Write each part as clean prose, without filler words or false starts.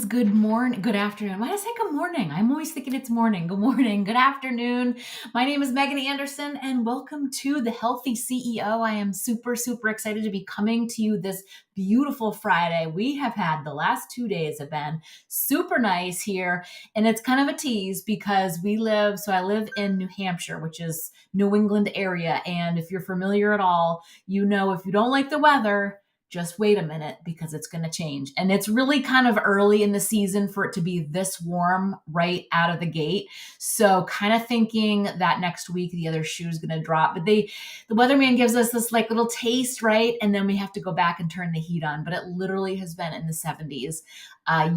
Good morning, good afternoon. Why did I say good morning? I'm always thinking it's morning. Good morning, good afternoon. My name is Megan Anderson, and welcome to the Healthy CEO. I am super excited to be coming to you this beautiful Friday. We have had the last 2 days have been super nice here, and it's kind of a tease because I live in New Hampshire, which is New England area. And if you're familiar at all, you know if you don't like the weather, just wait a minute because it's going to change. And it's really kind of early in the season for it to be this warm right out of the gate. So kind of thinking that next week the other shoe is going to drop. But the weatherman gives us this like little taste, right? And then we have to go back and turn the heat on. But it literally has been in the 70s.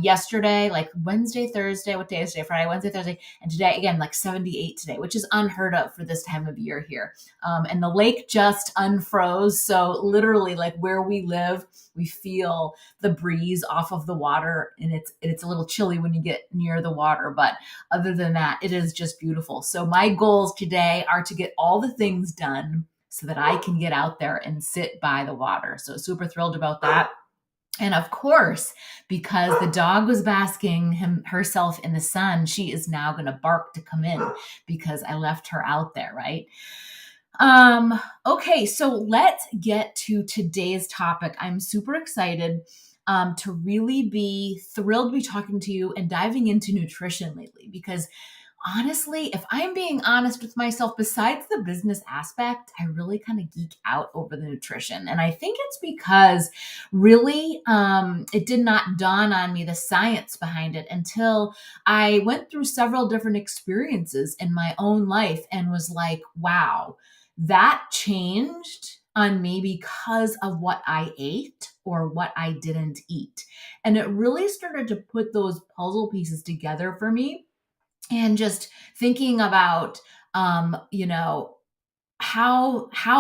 Yesterday, like Wednesday, Thursday, what day is today? Friday, Wednesday, Thursday, and today again, like 78 today, which is unheard of for this time of year here. And the lake just unfroze. So literally like where we live, we feel the breeze off of the water, and it's a little chilly when you get near the water. But other than that, it is just beautiful. So my goals today are to get all the things done so that I can get out there and sit by the water. So super thrilled about that. And of course, because the dog was basking herself in the sun, she is now going to bark to come in because I left her out there, right? Okay, so let's get to today's topic. I'm super excited to really be thrilled to be talking to you and diving into nutrition lately because honestly, if I'm being honest with myself, besides the business aspect, I really kind of geek out over the nutrition. And I think it's because really it did not dawn on me the science behind it until I went through several different experiences in my own life and was like, wow, that changed on me because of what I ate or what I didn't eat. And it really started to put those puzzle pieces together for me, and just thinking about how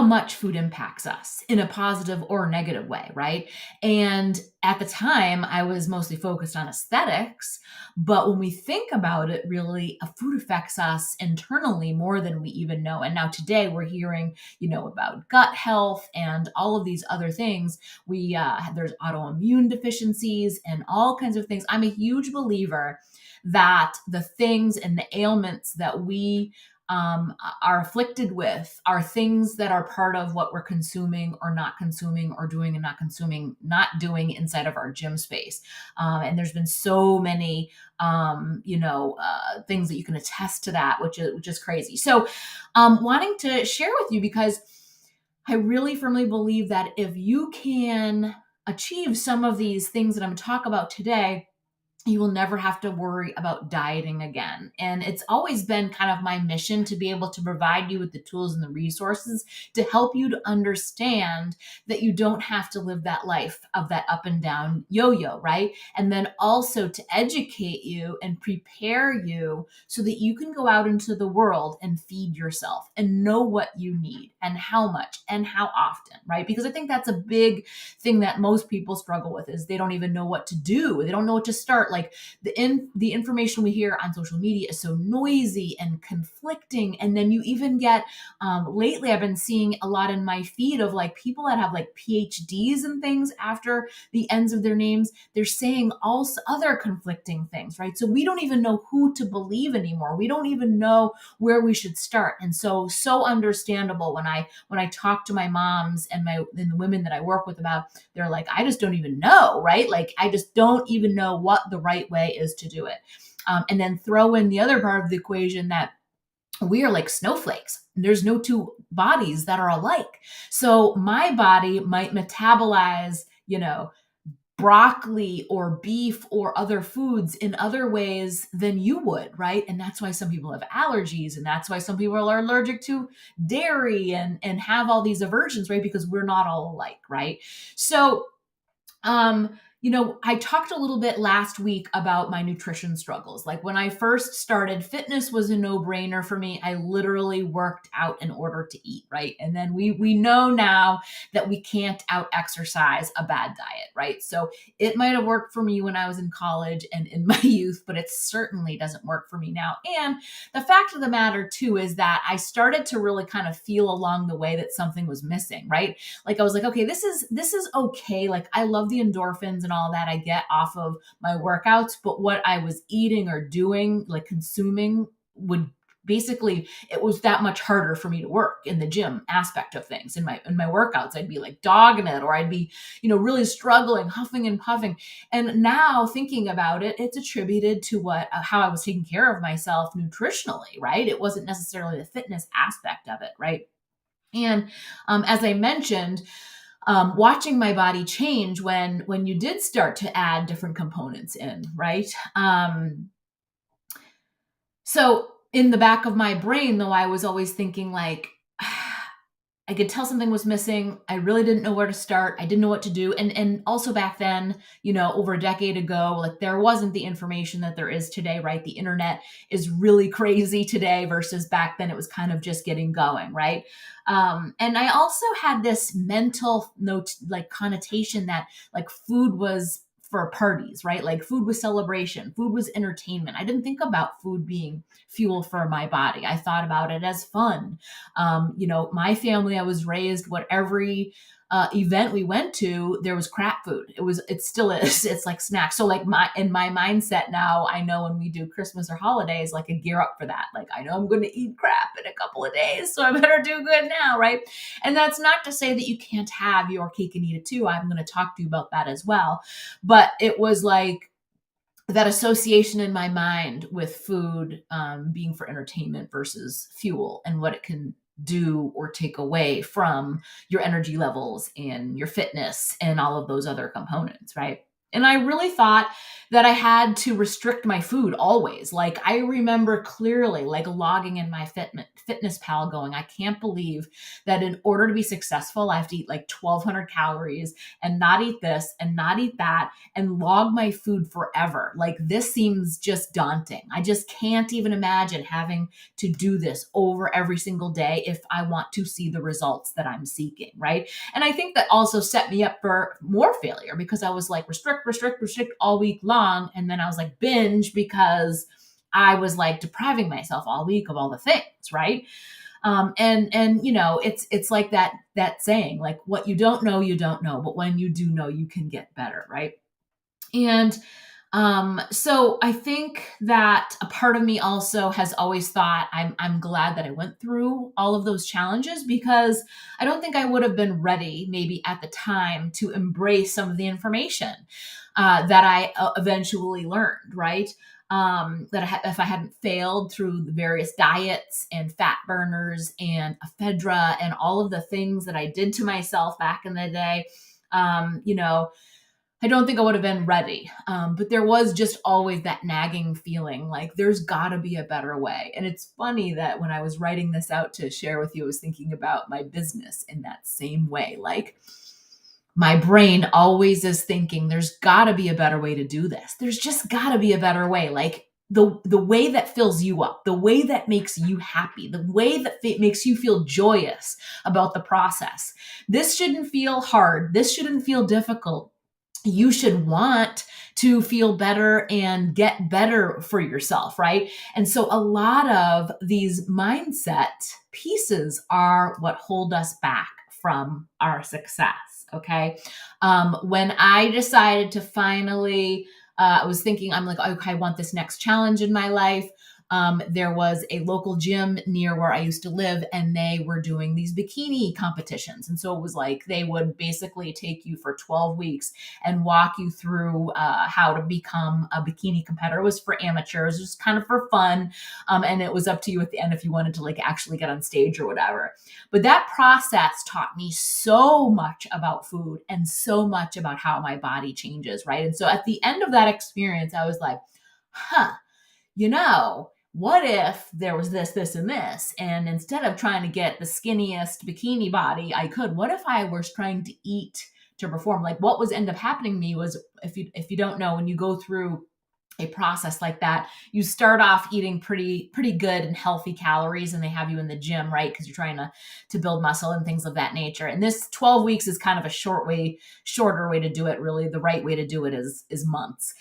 much food impacts us in a positive or negative way, right? And at the time I was mostly focused on aesthetics, but when we think about it, really food affects us internally more than we even know. And now today we're hearing about gut health and all of these other things. There's autoimmune deficiencies and all kinds of things. I'm a huge believer that the things and the ailments that we are afflicted with are things that are part of what we're consuming or not consuming, or doing and not consuming, not doing inside of our gym space. And there's been so many, things that you can attest to that, which is crazy. So, wanting to share with you because I really firmly believe that if you can achieve some of these things that I'm going to talk about today, you will never have to worry about dieting again. And it's always been kind of my mission to be able to provide you with the tools and the resources to help you to understand that you don't have to live that life of that up and down yo-yo, right? And then also to educate you and prepare you so that you can go out into the world and feed yourself and know what you need and how much and how often, right? Because I think that's a big thing that most people struggle with, is they don't even know what to do. They don't know what to start. Like the information we hear on social media is so noisy and conflicting. And then you even get, lately I've been seeing a lot in my feed of like people that have like PhDs and things after the ends of their names. They're saying also other conflicting things, right? So we don't even know who to believe anymore. We don't even know where we should start. And so understandable when I talk to my moms and the women that I work with about, they're like, I just don't even know, right? Like, I just don't even know what the right way is to do it. And then throw in the other part of the equation that we are like snowflakes. There's no two bodies that are alike. So my body might metabolize, broccoli or beef or other foods in other ways than you would, right? And that's why some people have allergies, and that's why some people are allergic to dairy and have all these aversions, right? Because we're not all alike, right? So I talked a little bit last week about my nutrition struggles. Like when I first started, fitness was a no-brainer for me. I literally worked out in order to eat, right? And then we know now that we can't out-exercise a bad diet, right? So it might have worked for me when I was in college and in my youth, but it certainly doesn't work for me now. And the fact of the matter too is that I started to really kind of feel along the way that something was missing, right? Like I was like, okay, this is okay. Like I love the endorphins and and all that I get off of my workouts, but what I was eating or doing, like consuming, would basically, it was that much harder for me to work in the gym aspect of things. In my workouts, I'd be like dogging it, or I'd be, really struggling, huffing and puffing. And now thinking about it, it's attributed to how I was taking care of myself nutritionally, right? It wasn't necessarily the fitness aspect of it, right? And as I mentioned, watching my body change when you did start to add different components in, right? So in the back of my brain, though, I was always thinking like, I could tell something was missing. I really didn't know where to start. I didn't know what to do. And also back then, over a decade ago, like there wasn't the information that there is today, right? The internet is really crazy today versus back then it was kind of just getting going, right? And I also had this mental note, like connotation that like food was for parties, right? Like food was celebration, food was entertainment. I didn't think about food being fuel for my body. I thought about it as fun. My family, I was raised what every event we went to, there was crap food. It still is. It's like snacks. So like in my mindset now, I know when we do Christmas or holidays, like I gear up for that. Like I know I'm going to eat crap in a couple of days, so I better do good now, right? And that's not to say that you can't have your cake and eat it too. I'm going to talk to you about that as well. But it was like that association in my mind with food being for entertainment versus fuel, and what it can do or take away from your energy levels and your fitness and all of those other components, right? And I really thought that I had to restrict my food always. Like I remember clearly like logging in my fitness pal going, I can't believe that in order to be successful, I have to eat like 1,200 calories and not eat this and not eat that and log my food forever. Like this seems just daunting. I just can't even imagine having to do this over every single day if I want to see the results that I'm seeking, right? And I think that also set me up for more failure because I was like restrict all week long. And then I was like binge because I was like depriving myself all week of all the things, right? And it's like that saying, like what you don't know, you don't know, but when you do know, you can get better, right? And so I think that a part of me also has always thought I'm glad that I went through all of those challenges, because I don't think I would have been ready maybe at the time to embrace some of the information that I eventually learned, right? If I hadn't failed through the various diets and fat burners and ephedra and all of the things that I did to myself back in the day, I don't think I would have been ready. But there was just always that nagging feeling like there's got to be a better way. And it's funny that when I was writing this out to share with you, I was thinking about my business in that same way. Like my brain always is thinking there's got to be a better way to do this. There's just got to be a better way. Like the way that fills you up, the way that makes you happy, the way that makes you feel joyous about the process. This shouldn't feel hard. This shouldn't feel difficult. You should want to feel better and get better for yourself, right? And so a lot of these mindset pieces are what hold us back from our success, okay? When I decided to finally, I was thinking, I'm like, okay, I want this next challenge in my life. There was a local gym near where I used to live, and they were doing these bikini competitions. And so it was like they would basically take you for 12 weeks and walk you through how to become a bikini competitor. It was for amateurs, it was kind of for fun. And it was up to you at the end if you wanted to like actually get on stage or whatever. But that process taught me so much about food and so much about how my body changes, right? And so at the end of that experience, I was like, what if there was this, and this? And instead of trying to get the skinniest bikini body I could, what if I was trying to eat to perform? Like what was end up happening to me was, if you don't know, when you go through a process like that, you start off eating pretty good and healthy calories, and they have you in the gym, right? Because you're trying to build muscle and things of that nature. And this 12 weeks is kind of a shorter way to do it. Really, the right way to do it is months.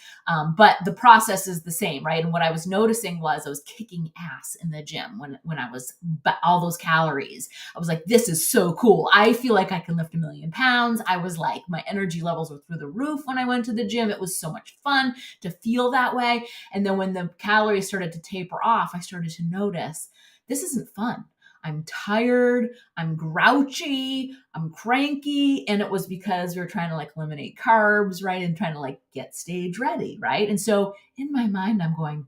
But the process is the same, right? And what I was noticing was I was kicking ass in the gym when I was all those calories. I was like, this is so cool. I feel like I can lift 1,000,000 pounds. I was like, my energy levels were through the roof when I went to the gym. It was so much fun to feel that way. And then when the calories started to taper off, I started to notice this isn't fun. I'm tired, I'm grouchy, I'm cranky. And it was because we were trying to like eliminate carbs, right? And trying to like get stage ready, right? And so in my mind, I'm going,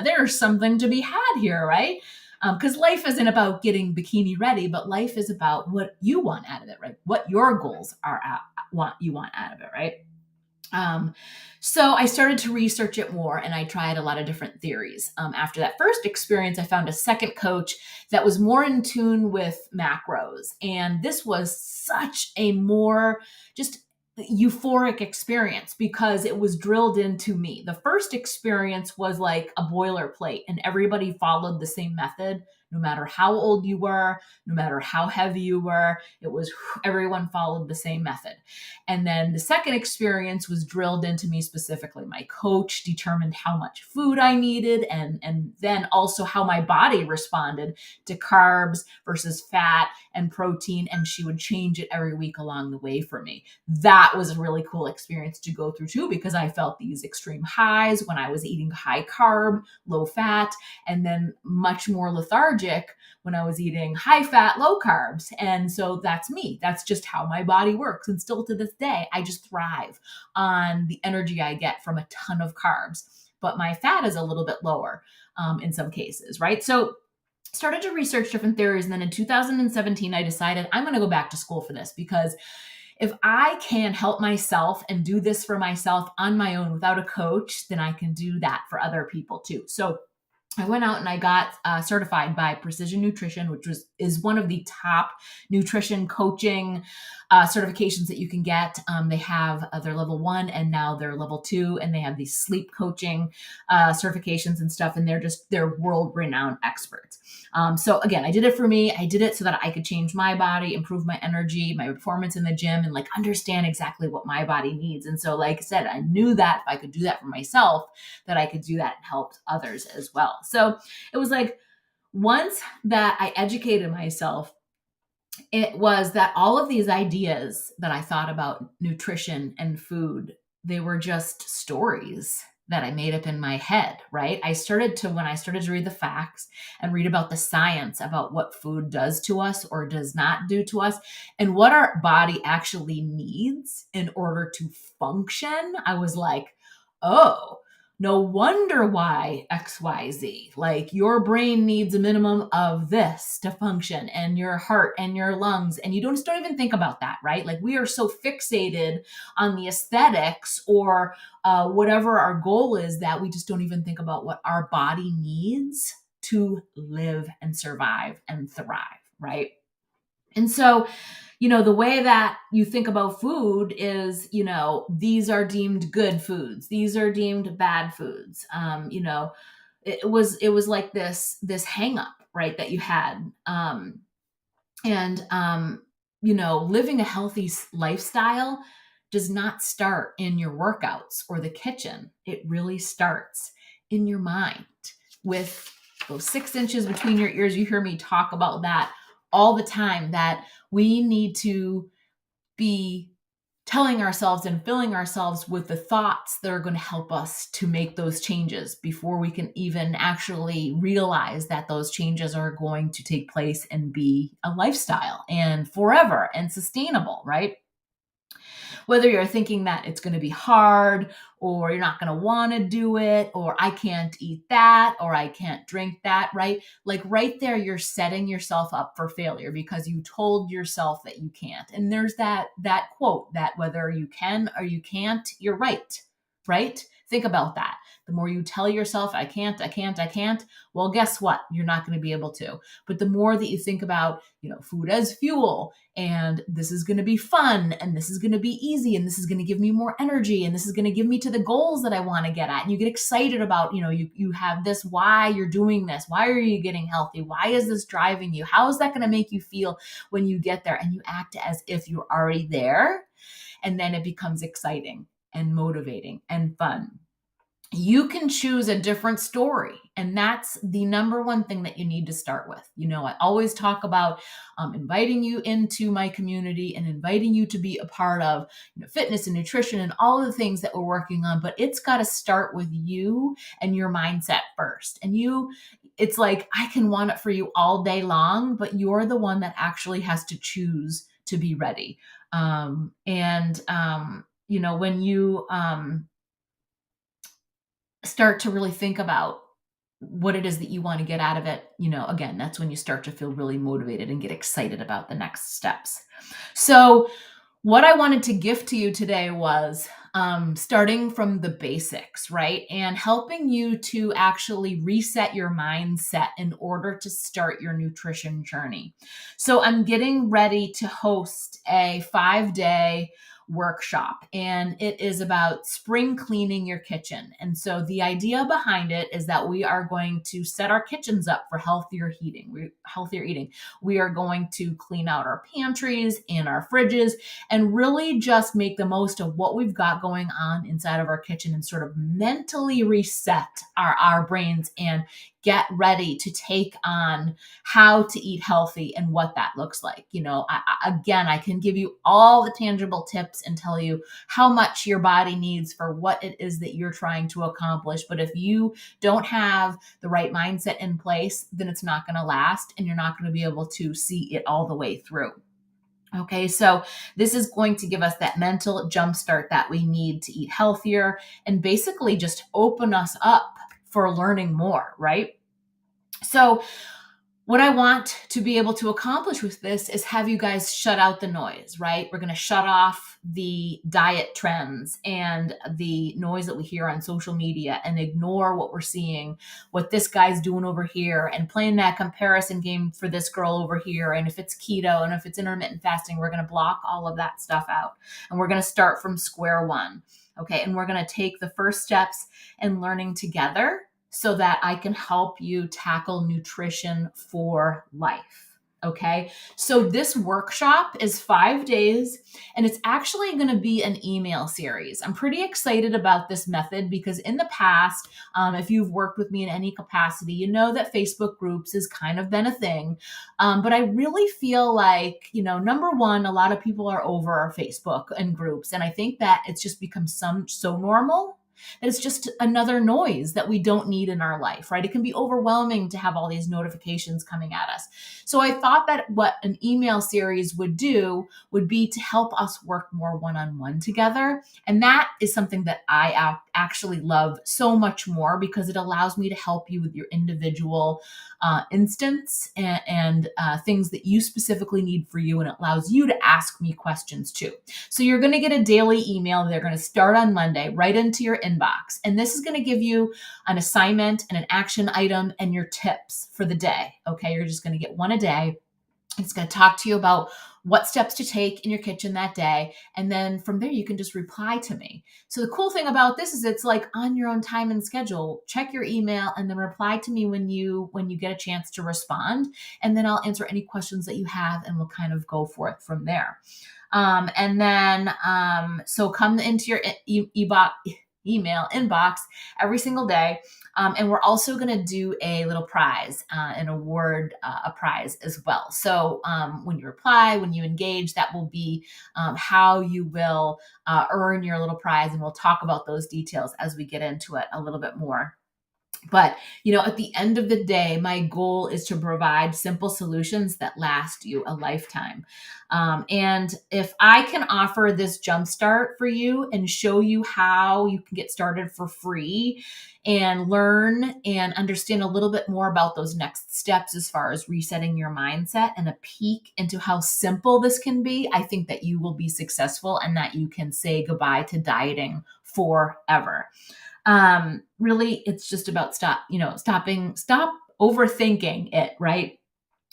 there's something to be had here, right? Because life isn't about getting bikini ready, but life is about what you want out of it, right? What your goals are you want out of it, right? Um, so I started to research it more, and I tried a lot of different theories. After that first experience, I found a second coach that was more in tune with macros. And this was such a more just euphoric experience because it was drilled into me. The first experience was like a boilerplate, and everybody followed the same method, no matter how old you were, no matter how heavy you were. It was everyone followed the same method. And then the second experience was drilled into me specifically. My coach determined how much food I needed, and then also how my body responded to carbs versus fat and protein. And she would change it every week along the way for me. That was a really cool experience to go through too, because I felt these extreme highs when I was eating high carb, low fat, and then much more lethargic when I was eating high fat, low carbs. And so that's me. That's just how my body works. And still to this day, I just thrive on the energy I get from a ton of carbs. But my fat is a little bit lower in some cases, right? So started to research different theories. And then in 2017, I decided I'm going to go back to school for this, because if I can help myself and do this for myself on my own without a coach, then I can do that for other people too. So I went out and I got certified by Precision Nutrition, which is one of the top nutrition coaching certifications that you can get. They have their level 1 and now they're level 2, and they have these sleep coaching certifications and stuff. And they're world renowned experts. So again, I did it for me. I did it so that I could change my body, improve my energy, my performance in the gym, and like understand exactly what my body needs. And so, like I said, I knew that if I could do that for myself, that I could do that and help others as well. So it was like, once that I educated myself, it was that all of these ideas that I thought about nutrition and food, they were just stories that I made up in my head, right? When I started to read the facts and read about the science about what food does to us or does not do to us, and what our body actually needs in order to function, I was like, oh, no wonder why XYZ. Like, your brain needs a minimum of this to function, and your heart and your lungs. And you don't even think about that, right? Like, we are so fixated on the aesthetics or whatever our goal is, that we just don't even think about what our body needs to live and survive and thrive, right? And so, the way that you think about food is, these are deemed good foods, these are deemed bad foods. It was like this hang up, right, that you had. Living a healthy lifestyle does not start in your workouts or the kitchen. It really starts in your mind with those 6 inches between your ears. You hear me talk about that all the time, that we need to be telling ourselves and filling ourselves with the thoughts that are going to help us to make those changes before we can even actually realize that those changes are going to take place and be a lifestyle and forever and sustainable, right? Whether you're thinking that it's going to be hard, or you're not going to want to do it, or I can't eat that, or I can't drink that, right? Like, right there, you're setting yourself up for failure because you told yourself that you can't. And there's that quote that whether you can or you can't, you're right. right? Think about that. The more you tell yourself, I can't, well, guess what? You're not going to be able to. But the more that you think about, food as fuel, and this is going to be fun, and this is going to be easy, and this is going to give me more energy, and this is going to give me to the goals that I want to get at. And you get excited about, you have this, why you're doing this. Why are you getting healthy? Why is this driving you? How is that going to make you feel when you get there? And you act as if you're already there. And then it becomes exciting and motivating and fun. You can choose a different story. And that's the number one thing that you need to start with. I always talk about inviting you into my community and inviting you to be a part of fitness and nutrition and all of the things that we're working on. But it's got to start with you and your mindset first. And it's like, I can want it for you all day long, but you're the one that actually has to choose to be ready. When you start to really think about what it is that you want to get out of it, again, that's when you start to feel really motivated and get excited about the next steps. So what I wanted to gift to you today was starting from the basics, right? And helping you to actually reset your mindset in order to start your nutrition journey. So I'm getting ready to host a 5-day workshop, and it is about spring cleaning your kitchen. And so the idea behind it is that we are going to set our kitchens up for healthier eating. We are going to clean out our pantries and our fridges and really just make the most of what we've got going on inside of our kitchen and sort of mentally reset our brains and get ready to take on how to eat healthy and what that looks like. I can give you all the tangible tips and tell you how much your body needs for what it is that you're trying to accomplish. But if you don't have the right mindset in place, then it's not going to last and you're not going to be able to see it all the way through. Okay, so this is going to give us that mental jumpstart that we need to eat healthier and basically just open us up for learning more, right? So what I want to be able to accomplish with this is have you guys shut out the noise, right? We're going to shut off the diet trends and the noise that we hear on social media and ignore what we're seeing, what this guy's doing over here, and playing that comparison game for this girl over here. And if it's keto and if it's intermittent fasting, we're going to block all of that stuff out. And we're going to start from square one. Okay. And we're going to take the first steps and learning together so that I can help you tackle nutrition for life. Okay. So this workshop is 5 days and it's actually going to be an email series. I'm pretty excited about this method because in the past, if you've worked with me in any capacity, you know that Facebook groups has kind of been a thing. But I really feel like, number one, a lot of people are over Facebook and groups. And I think that it's just become so normal. And it's just another noise that we don't need in our life, right? It can be overwhelming to have all these notifications coming at us. So I thought that what an email series would do would be to help us work more one-on-one together. And that is something that I actually love so much more because it allows me to help you with your individual instance and things that you specifically need for you. And it allows you to ask me questions too. So you're going to get a daily email. They're going to start on Monday right into your inbox. And this is going to give you an assignment and an action item and your tips for the day. Okay. You're just going to get one a day. It's going to talk to you about what steps to take in your kitchen that day. And then from there, you can just reply to me. So the cool thing about this is it's like on your own time and schedule. Check your email and then reply to me when you get a chance to respond. And then I'll answer any questions that you have and we'll kind of go for it from there. So come into your email inbox every single day. And we're also going to do a little prize, an award, a prize as well. So when you reply, when you engage, that will be how you will earn your little prize. And we'll talk about those details as we get into it a little bit more. But, at the end of the day, my goal is to provide simple solutions that last you a lifetime. And if I can offer this jumpstart for you and show you how you can get started for free and learn and understand a little bit more about those next steps as far as resetting your mindset and a peek into how simple this can be, I think that you will be successful and that you can say goodbye to dieting forever. Really, it's just about stop overthinking it, right?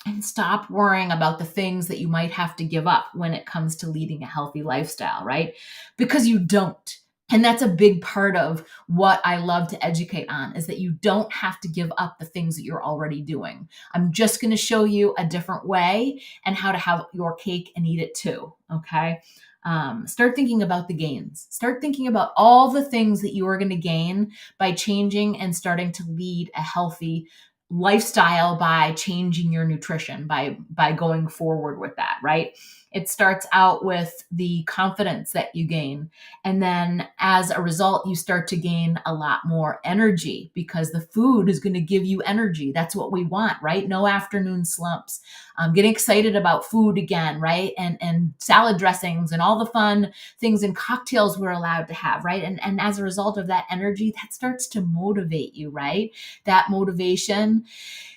And stop worrying about the things that you might have to give up when it comes to leading a healthy lifestyle, right? Because you don't. And that's a big part of what I love to educate on, is that you don't have to give up the things that you're already doing. I'm just going to show you a different way and how to have your cake and eat it too. Okay. Start thinking about the gains. Start thinking about all the things that you are going to gain by changing and starting to lead a healthy lifestyle, by changing your nutrition, by going forward with that, right? It starts out with the confidence that you gain, and then as a result you start to gain a lot more energy, because the food is going to give you energy. That's what we want, right? No afternoon slumps. Getting excited about food again, right? And salad dressings and all the fun things and cocktails we're allowed to have, right? And as a result of that energy, that starts to motivate you, right? That motivation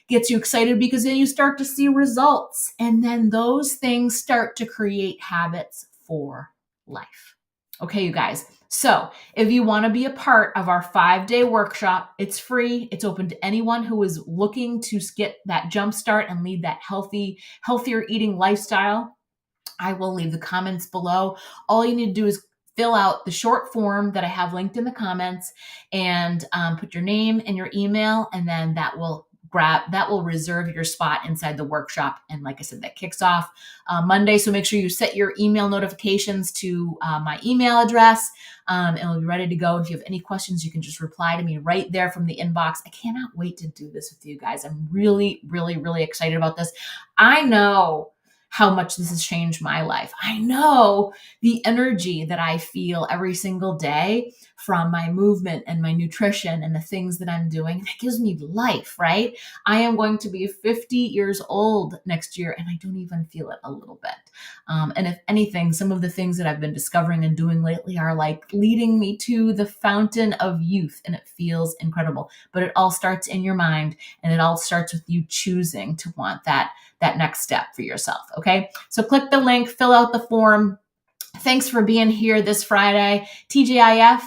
gets you excited because then you start to see results. And then those things start to create habits for life. Okay, you guys. So if you want to be a part of our 5-day workshop, it's free. It's open to anyone who is looking to get that jump start and lead that healthier eating lifestyle. I will leave the comments below. All you need to do is fill out the short form that I have linked in the comments, and put your name and your email, and then that will reserve your spot inside the workshop. And like I said, that kicks off Monday. So make sure you set your email notifications to my email address, and we'll be ready to go. If you have any questions, you can just reply to me right there from the inbox. I cannot wait to do this with you guys. I'm really, really, really excited about this. I know how much this has changed my life. I know the energy that I feel every single day from my movement and my nutrition and the things that I'm doing. That gives me life, right? I am going to be 50 years old next year, and I don't even feel it a little bit. And if anything, some of the things that I've been discovering and doing lately are like leading me to the fountain of youth, and it feels incredible. But it all starts in your mind, and it all starts with you choosing to want that next step for yourself. Okay. So click the link, fill out the form. Thanks for being here this Friday. TGIF,